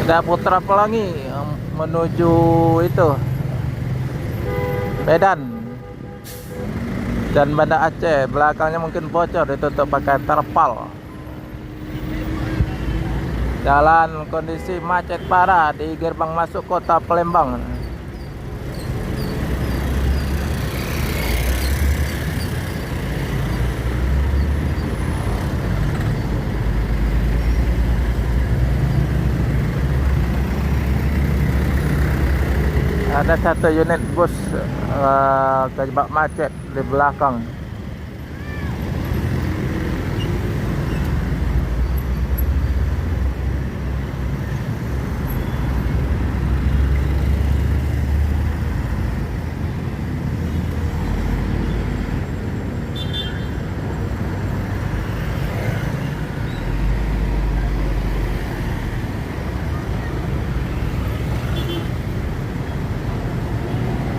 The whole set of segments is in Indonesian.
Ada Putra Pelangi menuju itu Medan dan Banda Aceh. Belakangnya mungkin bocor, ditutup pakai terpal. Jalan kondisi macet parah di gerbang masuk kota Palembang. Ada satu unit bus terjebak macet di belakang.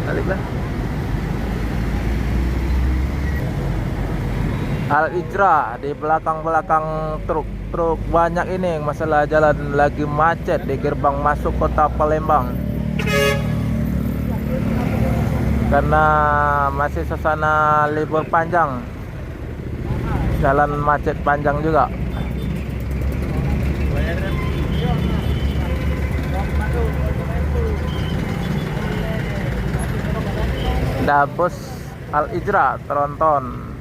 Baliklah. Al-Ijra di belakang-belakang truk banyak ini, masalah jalan lagi macet di gerbang masuk kota Palembang karena masih suasana libur panjang, jalan macet panjang juga. Ada bus Al-Ijra tronton.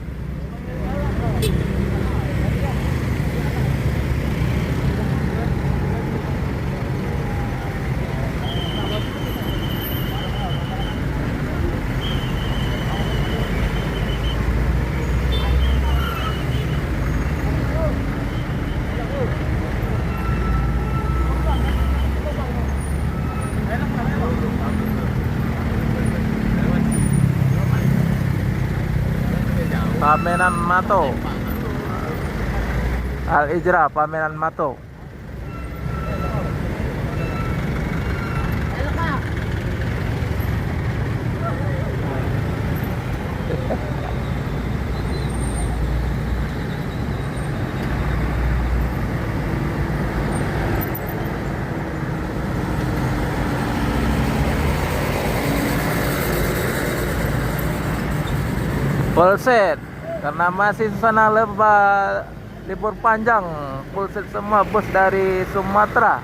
Pamenan Mato, Al-Ijra Pamenan Mato. Full set karena masih suasana libur panjang, full set semua bus dari Sumatera.